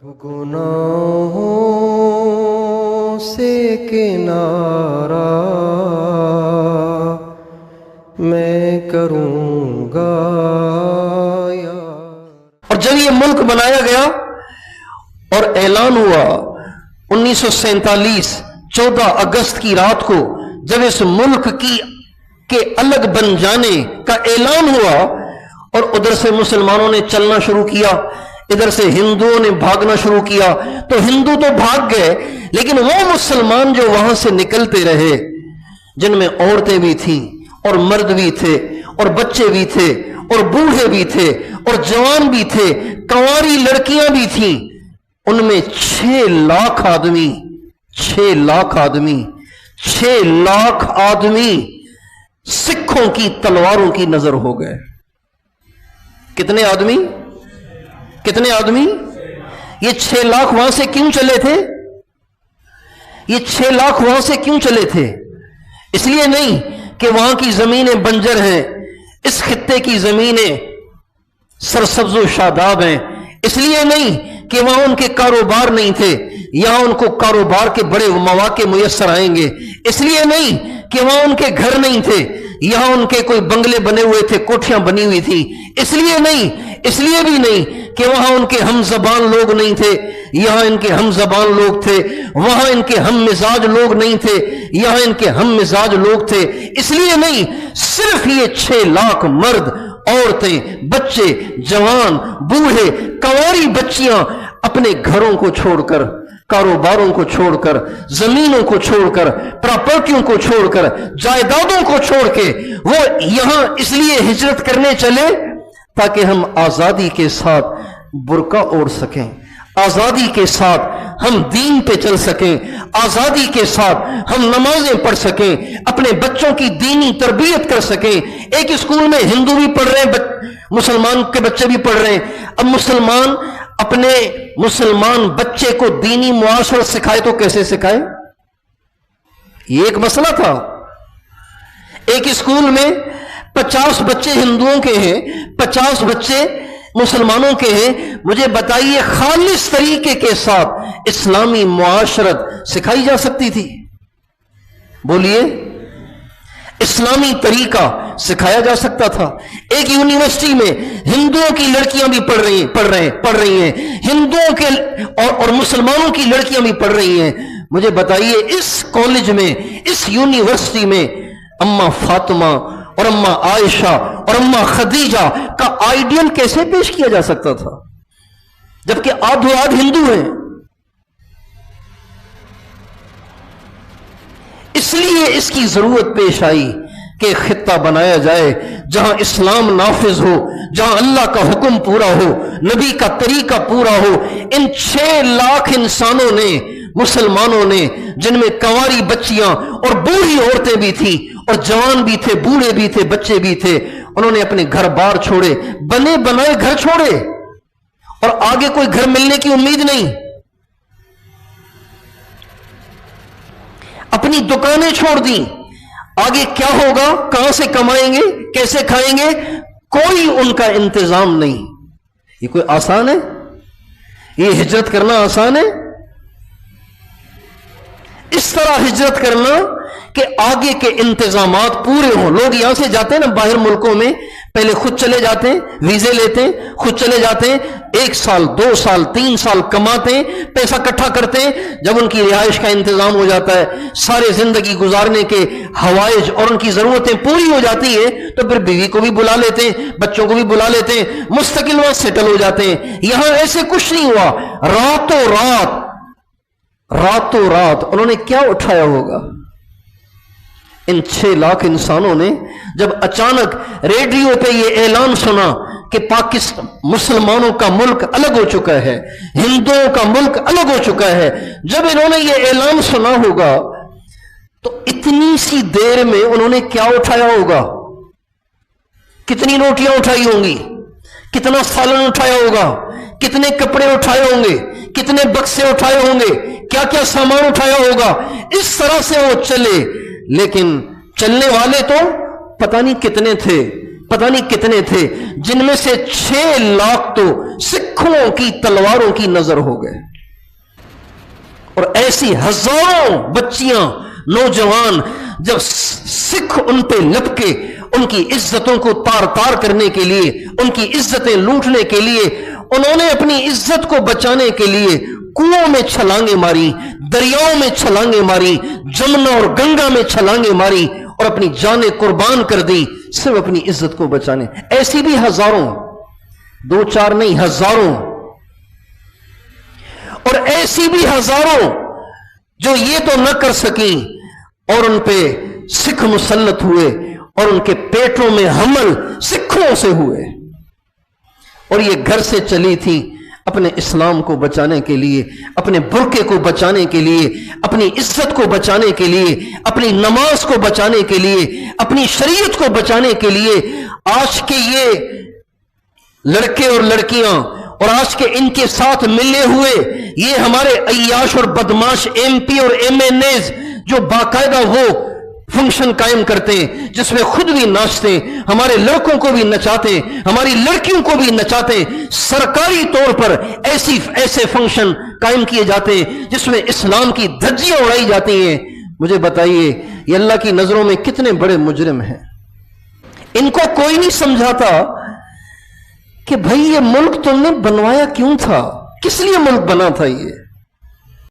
اب گناہوں سے کنارہ میں کروں گا یار۔ اور جب یہ ملک بنایا گیا اور اعلان ہوا 1947 14 اگست کی رات کو، جب اس ملک کے الگ بن جانے کا اعلان ہوا اور ادھر سے مسلمانوں نے چلنا شروع کیا، ادھر سے ہندوؤں نے بھاگنا شروع کیا، تو ہندو تو بھاگ گئے، لیکن وہ مسلمان جو وہاں سے نکلتے رہے، جن میں عورتیں بھی تھیں اور مرد بھی تھے اور بچے بھی تھے اور بوڑھے بھی تھے اور جوان بھی تھے، کنواری لڑکیاں بھی تھیں، ان میں 6 لاکھ آدمی 6 لاکھ آدمی سکھوں کی تلواروں کی نظر ہو گئے۔ کتنے آدمی؟ یہ 6 لاکھ وہاں سے کیوں چلے تھے؟ یہ 6 لاکھ وہاں سے کیوں چلے تھے؟ اس لیے نہیں کہ وہاں کی زمینیں بنجر ہیں، اس خطے کی زمینیں سرسبز و شاداب ہیں، اس لیے نہیں کہ وہاں ان کے کاروبار نہیں تھے، یہاں ان کو کاروبار کے بڑے مواقع میسر آئیں گے، اس لیے نہیں کہ وہاں ان کے گھر نہیں تھے، یہاں ان کے کوئی بنگلے بنے ہوئے تھے، کوٹھیاں بنی ہوئی تھی، اس لیے بھی نہیں کہ وہاں ان کے ہم زبان لوگ نہیں تھے، یہاں ان کے ہم زبان لوگ تھے، وہاں ان کے ہم مزاج لوگ نہیں تھے، یہاں ان کے ہم مزاج لوگ تھے، اس لیے نہیں، صرف یہ 6 لاکھ مرد، عورتیں، بچے، جوان، بوڑھے، کنواری بچیاں اپنے گھروں کو چھوڑ کر، کاروباروں کو چھوڑ کر، زمینوں کو چھوڑ کر، پراپرٹیوں کو چھوڑ کر، جائیدادوں کو چھوڑ کے وہ یہاں اس لیے ہجرت کرنے چلے تاکہ ہم آزادی کے ساتھ برقع اوڑھ سکیں، آزادی کے ساتھ ہم دین پہ چل سکیں، آزادی کے ساتھ ہم نمازیں پڑھ سکیں، اپنے بچوں کی دینی تربیت کر سکیں۔ ایک اسکول میں ہندو بھی پڑھ رہے ہیں، مسلمان کے بچے بھی پڑھ رہے ہیں، اب مسلمان اپنے مسلمان بچے کو دینی معاشرت سکھائے تو کیسے سکھائے؟ یہ ایک مسئلہ تھا۔ ایک اسکول میں 50 بچے ہندوؤں کے ہیں، 50 بچے مسلمانوں کے ہیں، مجھے بتائیے خالص طریقے کے ساتھ اسلامی معاشرت سکھائی جا سکتی تھی؟ بولیے، اسلامی طریقہ سکھایا جا سکتا تھا؟ ایک یونیورسٹی میں ہندوؤں کی لڑکیاں بھی پڑھ رہی ہیں، ہندوؤں کے اور مسلمانوں کی لڑکیاں بھی پڑھ رہی ہیں، مجھے بتائیے اس کالج میں، اس یونیورسٹی میں اماں فاطمہ اور اماں عائشہ اور اماں خدیجہ کا آئیڈیل کیسے پیش کیا جا سکتا تھا جبکہ آدھ ہندو ہیں؟ اس لیے اس کی ضرورت پیش آئی کہ خطہ بنایا جائے جہاں اسلام نافذ ہو، جہاں اللہ کا حکم پورا ہو، نبی کا طریقہ پورا ہو۔ ان 6 لاکھ انسانوں نے، مسلمانوں نے، جن میں کنواری بچیاں اور بوڑھی عورتیں بھی تھیں اور جوان بھی تھے، بوڑھے بھی تھے، بچے بھی تھے، انہوں نے اپنے گھر بار چھوڑے، بنے بنائے گھر چھوڑے، اور آگے کوئی گھر ملنے کی امید نہیں، اپنی دکانیں چھوڑ دیں، آگے کیا ہوگا، کہاں سے کمائیں گے، کیسے کھائیں گے، کوئی ان کا انتظام نہیں۔ یہ کوئی آسان ہے؟ یہ ہجرت کرنا آسان ہے؟ اس طرح ہجرت کرنا کہ آگے کے انتظامات پورے ہوں۔ لوگ یہاں سے جاتے ہیں نا باہر ملکوں میں، پہلے خود چلے جاتے ہیں، ویزے لیتے ہیں، خود چلے جاتے ہیں، 1 سال 2 سال 3 سال کماتے ہیں، پیسہ اکٹھا کرتے ہیں، جب ان کی رہائش کا انتظام ہو جاتا ہے، سارے زندگی گزارنے کے حوائج اور ان کی ضرورتیں پوری ہو جاتی ہیں، تو پھر بیوی کو بھی بلا لیتے ہیں، بچوں کو بھی بلا لیتے ہیں، مستقل وہاں سیٹل ہو جاتے ہیں۔ یہاں ایسے کچھ نہیں ہوا، راتوں رات انہوں نے کیا اٹھایا ہوگا؟ ان 6 لاکھ انسانوں نے جب اچانک ریڈیو پہ یہ اعلان سنا کہ پاکستان مسلمانوں کا ملک الگ ہو چکا ہے، ہندوؤں کا ملک الگ ہو چکا ہے، جب انہوں نے یہ اعلان سنا ہوگا تو اتنی سی دیر میں انہوں نے کیا اٹھایا ہوگا؟ کتنی روٹیاں اٹھائی ہوں گی، کتنا سالن اٹھایا ہوگا، کتنے کپڑے اٹھائے ہوں گے، کتنے بکسے اٹھائے ہوں گے، کیا کیا سامان اٹھایا ہوگا۔ اس طرح سے وہ چلے، لیکن چلنے والے تو پتہ نہیں کتنے تھے، پتہ نہیں کتنے تھے، جن میں سے 6 لاکھ تو سکھوں کی تلواروں کی نظر ہو گئے، اور ایسی ہزاروں بچیاں، نوجوان، جب سکھ ان پہ لپکے ان کی عزتوں کو تار تار کرنے کے لیے، ان کی عزتیں لوٹنے کے لیے، انہوں نے اپنی عزت کو بچانے کے لیے کنووں میں چھلانگیں ماری، دریاؤں میں چھلانگیں ماری، جمنا اور گنگا میں چھلانگیں ماری، اور اپنی جانیں قربان کر دی صرف اپنی عزت کو بچانے۔ ایسی بھی ہزاروں، 2 4 نہیں، ہزاروں، اور ایسی بھی ہزاروں جو یہ تو نہ کر سکیں اور ان پہ سکھ مسلط ہوئے اور ان کے پیٹوں میں حمل سکھوں سے ہوئے، اور یہ گھر سے چلی تھی اپنے اسلام کو بچانے کے لیے، اپنے برقعے کو بچانے کے لیے، اپنی عزت کو بچانے کے لیے، اپنی نماز کو بچانے کے لیے، اپنی شریعت کو بچانے کے لیے۔ آج کے یہ لڑکے اور لڑکیاں اور آج کے ان کے ساتھ ملے ہوئے یہ ہمارے عیاش اور بدماش ایم پی اور ایم این ایز جو باقاعدہ وہ فنکشن قائم کرتے ہیں جس میں خود بھی ناچتے ہیں، ہمارے لڑکوں کو بھی نچاتے ہیں، ہماری لڑکیوں کو بھی نچاتے ہیں، سرکاری طور پر ایسے فنکشن قائم کیے جاتے ہیں جس میں اسلام کی دھجیاں اڑائی جاتی ہیں۔ مجھے بتائیے یہ اللہ کی نظروں میں کتنے بڑے مجرم ہیں؟ ان کو کوئی نہیں سمجھاتا کہ بھائی یہ ملک تم نے بنوایا کیوں تھا، کس لیے ملک بنا تھا یہ؟